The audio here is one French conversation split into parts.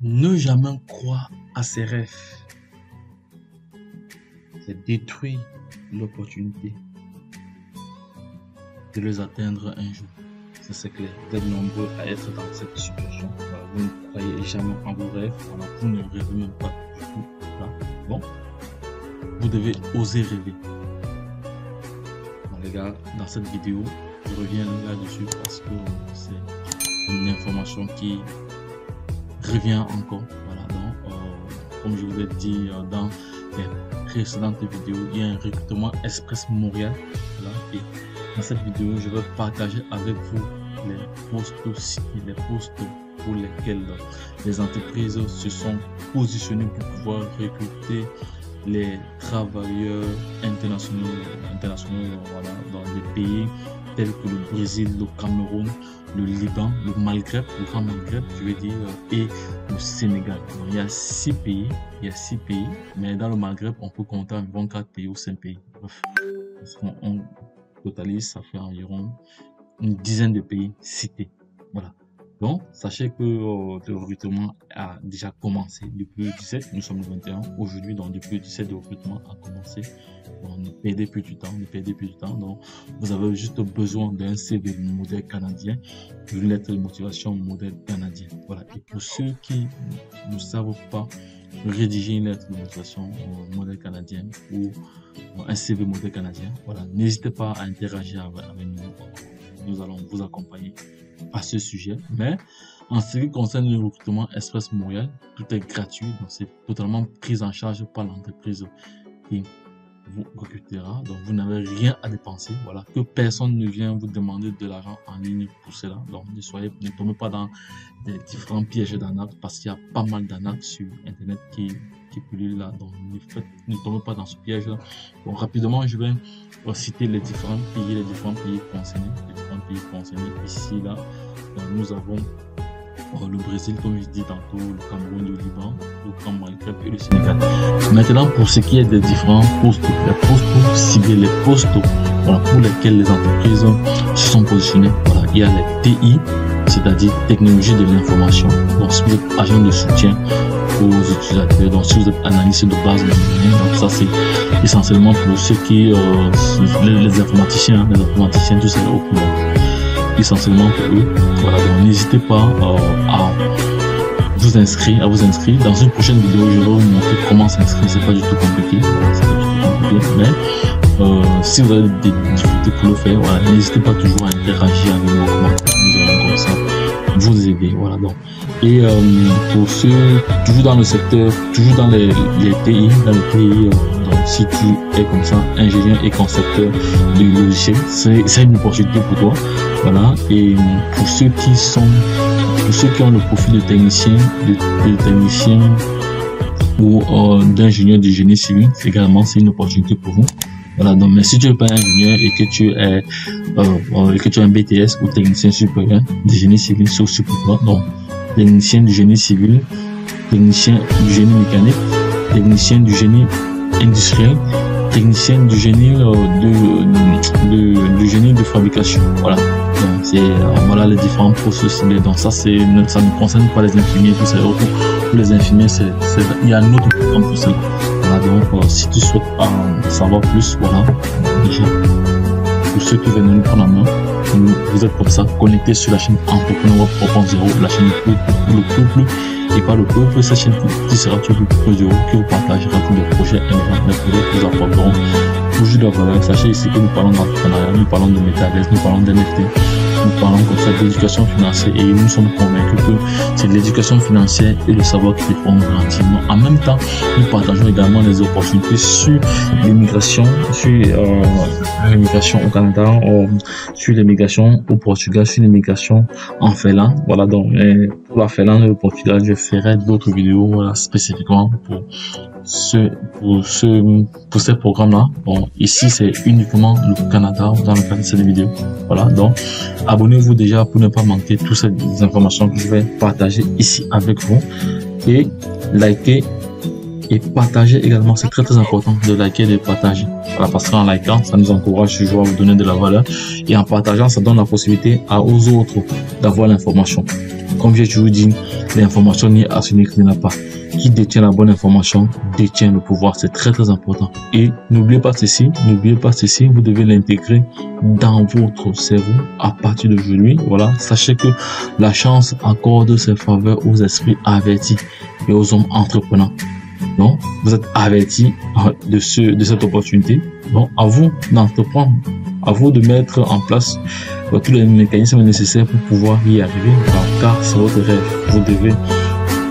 Ne jamais croire à ses rêves, c'est détruire l'opportunité de les atteindre un jour. Ça c'est clair. Vous êtes nombreux à être dans cette situation. Vous ne croyez jamais en vos rêves. Vous ne rêvez même pas du tout. Bon, vous devez oser rêver. Bon, les gars, dans cette vidéo, je reviens là-dessus parce que c'est une information qui revient encore. Voilà, donc, comme je vous l'ai dit dans les précédentes vidéos, il y a un recrutement Express Montréal. Voilà, et dans cette vidéo, je vais partager avec vous les postes pour lesquels les entreprises se sont positionnées pour pouvoir recruter les travailleurs internationaux voilà, dans des pays tels que le Brésil, le Cameroun, le Liban, le Maghreb, le Grand Maghreb, je veux dire, et le Sénégal. Donc, il y a 6 pays, mais dans le Maghreb, on peut compter environ 4 pays ou 5 pays. Bref, on totalise, ça fait environ une dizaine de pays cités. Voilà. Donc, sachez que le recrutement a déjà commencé depuis le 17. Nous sommes le 21 aujourd'hui, donc depuis le 17, le recrutement a commencé. Donc, ne perdez plus du temps, Donc, vous avez juste besoin d'un CV modèle canadien, une lettre de motivation modèle canadien. Voilà. Et pour ceux qui ne savent pas rédiger une lettre de motivation modèle canadien ou un CV modèle canadien, voilà, n'hésitez pas à interagir avec nous. Nous allons vous accompagner à ce sujet. Mais en ce qui concerne le recrutement Express Montréal, tout est gratuit, donc c'est totalement pris en charge par l'entreprise qui vous recrutera. Donc vous n'avez rien à dépenser. Voilà, que personne ne vient vous demander de l'argent en ligne pour cela. Donc ne tombez pas dans des différents pièges d'arnaque parce qu'il y a pas mal d'arnaques sur internet qui pullulent là. Donc ne tombez pas dans ce piège là. Donc rapidement je vais citer les différents pays concernés. Ici là, nous avons le Brésil, comme je dis tantôt, le Cameroun, le Liban, le Grand Maghreb et le Sénégal. Maintenant, pour ce qui est des différents postes, les postes ciblés, les postes voilà, pour lesquels les entreprises se sont positionnées, voilà, il y a les TI, c'est-à-dire technologie de l'information. Donc, si vous êtes agent de soutien aux utilisateurs, donc si vous êtes analyste de base de données, donc ça c'est essentiellement pour ceux qui, les informaticiens, tout ça au courant. Essentiellement pour eux. Voilà, donc n'hésitez pas à vous inscrire. Dans une prochaine vidéo, je vais vous montrer comment s'inscrire. C'est pas du tout compliqué. Voilà, mais si vous avez des difficultés pour le faire, voilà, n'hésitez pas toujours à interagir avec nos commentaires. Nous allons comme ça vous aider. Voilà, donc. Et pour ceux toujours dans le secteur, toujours dans les TI, donc si tu es comme ça, ingénieur et concepteur de logiciel, c'est une opportunité pour toi. Voilà. Et pour ceux qui ont le profil de technicien, ou d'ingénieur du génie civil, également c'est une opportunité pour vous. Voilà, donc mais si tu n'es pas ingénieur et que tu as un BTS ou technicien supérieur du génie civil, c'est aussi pour toi. Donc technicien du génie civil, technicien du génie mécanique, technicien du génie industriel, technicien du génie du génie de fabrication. Voilà. Donc c'est voilà les différents processus. Donc ça ne concerne pas les infirmiers, tout ça. Pour les infirmiers, il y a un autre programme pour ça. Voilà, donc si tu souhaites en savoir plus, voilà, déjà pour ceux qui veulent nous prendre en main, vous êtes comme ça, connectés sur la chaîne Entrepreneur 3.0, la chaîne pour le peuple et pas le peuple, cette chaîne qui sera toujours le peuple qui vous partagera tous les projets innovants, les projets qui vous apporteront toujours de la valeur. Sachez ici que nous parlons d'entrepreneuriat, nous parlons de métaverse, nous parlons d'NFT, nous parlons comme ça d'éducation financière et nous sommes convaincus que c'est l'éducation financière et le savoir qui font grandir. En même temps, nous partageons également les opportunités sur l'immigration, au Canada, sur l'immigration au Portugal, sur l'immigration en Finlande. Voilà, donc pour la Finlande et le Portugal, je ferai d'autres vidéos voilà, spécifiquement pour ces programmes-là. Bon, ici c'est uniquement le Canada dans le cadre de cette vidéo. Voilà, donc abonnez-vous déjà pour ne pas manquer toutes ces informations que je vais partager ici avec vous et likez et partagez également. C'est très important de liker et de partager. Voilà, parce qu'en likant, ça nous encourage toujours à vous donner de la valeur et en partageant, ça donne la possibilité aux autres d'avoir l'information. Comme j'ai toujours dit, l'information n'est à celui qui n'a pas. Qui détient la bonne information détient le pouvoir. C'est très très important. Et n'oubliez pas ceci, vous devez l'intégrer dans votre cerveau à partir d'aujourd'hui. Voilà, sachez que la chance accorde ses faveurs aux esprits avertis et aux hommes entreprenants. Donc, vous êtes avertis de cette opportunité. Donc, à vous d'entreprendre, à vous de mettre en place tous les mécanismes nécessaires pour pouvoir y arriver, car c'est votre rêve. Vous devez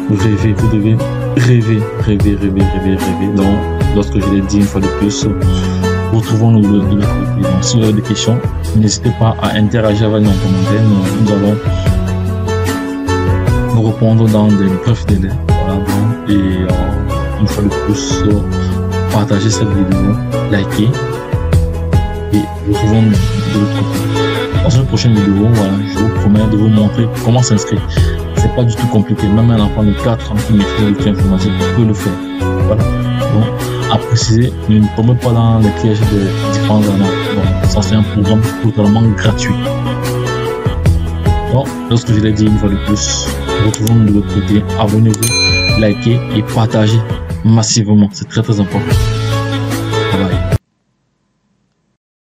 rêver, vous devez rêver. Donc, lorsque je l'ai dit une fois de plus, retrouvons-nous de l'autre côté. Donc, si vous avez des questions, n'hésitez pas à interagir avec nous en commentaire. Nous allons nous répondre dans des brefs délais. Voilà, donc, et une fois de plus, partagez cette vidéo, likez et retrouvons-nous de l'autre côté. Dans une prochaine vidéo, voilà, je vous promets de vous montrer comment s'inscrire. C'est pas du tout compliqué. Même un enfant de 4 ans qui maîtrise l'outil informatique peut le faire. Voilà. Donc, à préciser, ne tombez pas dans les pièges des différents arnaques. Bon, ça c'est un programme totalement gratuit. Donc, lorsque je l'ai dit une fois de plus, retrouvons-nous de l'autre côté. Abonnez-vous, likez et partagez massivement. C'est très très important. Bye bye.